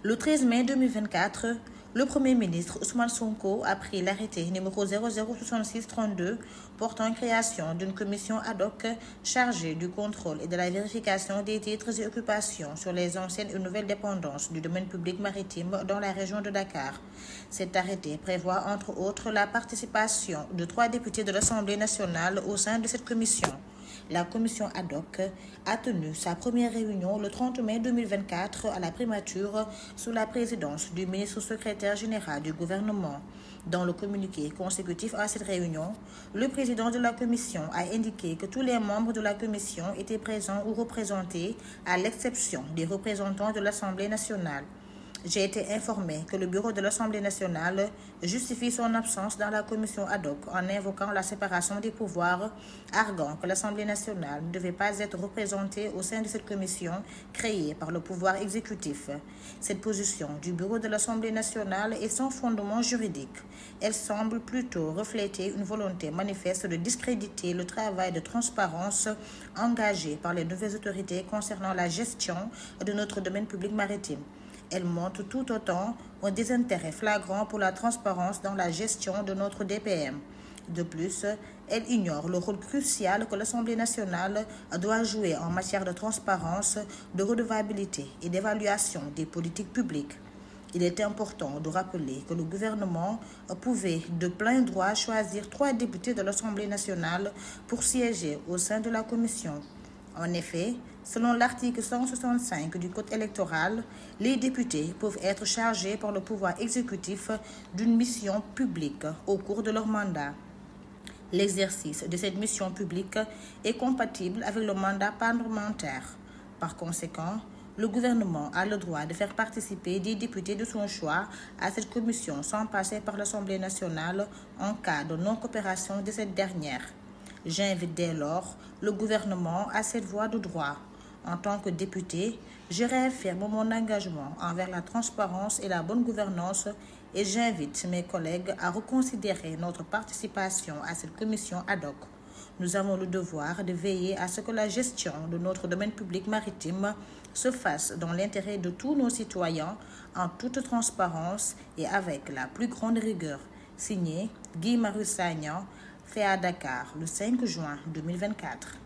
Le 13 mai 2024, le Premier ministre Ousmane Sonko a pris l'arrêté numéro 006632 portant création d'une commission ad hoc chargée du contrôle et de la vérification des titres et occupations sur les anciennes et nouvelles dépendances du domaine public maritime dans la région de Dakar. Cet arrêté prévoit entre autres la participation de 3 députés de l'Assemblée nationale au sein de cette commission. La commission ad hoc a tenu sa première réunion le 30 mai 2024 à la primature sous la présidence du ministre secrétaire général du gouvernement. Dans le communiqué consécutif à cette réunion, le président de la commission a indiqué que tous les membres de la commission étaient présents ou représentés, à l'exception des représentants de l'Assemblée nationale. J'ai été informé que le bureau de l'Assemblée nationale justifie son absence dans la commission ad hoc en invoquant la séparation des pouvoirs, arguant que l'Assemblée nationale ne devait pas être représentée au sein de cette commission créée par le pouvoir exécutif. Cette position du bureau de l'Assemblée nationale est sans fondement juridique. Elle semble plutôt refléter une volonté manifeste de discréditer le travail de transparence engagé par les nouvelles autorités concernant la gestion de notre domaine public maritime. Elle montre tout autant un désintérêt flagrant pour la transparence dans la gestion de notre DPM. De plus, elle ignore le rôle crucial que l'Assemblée nationale doit jouer en matière de transparence, de redevabilité et d'évaluation des politiques publiques. Il est important de rappeler que le gouvernement pouvait de plein droit choisir 3 députés de l'Assemblée nationale pour siéger au sein de la commission. En effet, selon l'article 165 du Code électoral, les députés peuvent être chargés par le pouvoir exécutif d'une mission publique au cours de leur mandat. L'exercice de cette mission publique est compatible avec le mandat parlementaire. Par conséquent, le gouvernement a le droit de faire participer des députés de son choix à cette commission sans passer par l'Assemblée nationale en cas de non-coopération de cette dernière. J'invite dès lors le gouvernement à cette voie de droit. En tant que député, je réaffirme mon engagement envers la transparence et la bonne gouvernance et j'invite mes collègues à reconsidérer notre participation à cette commission ad hoc. Nous avons le devoir de veiller à ce que la gestion de notre domaine public maritime se fasse dans l'intérêt de tous nos citoyens, en toute transparence et avec la plus grande rigueur. Signé Guy Marius Sagna, fait à Dakar le 5 juin 2024.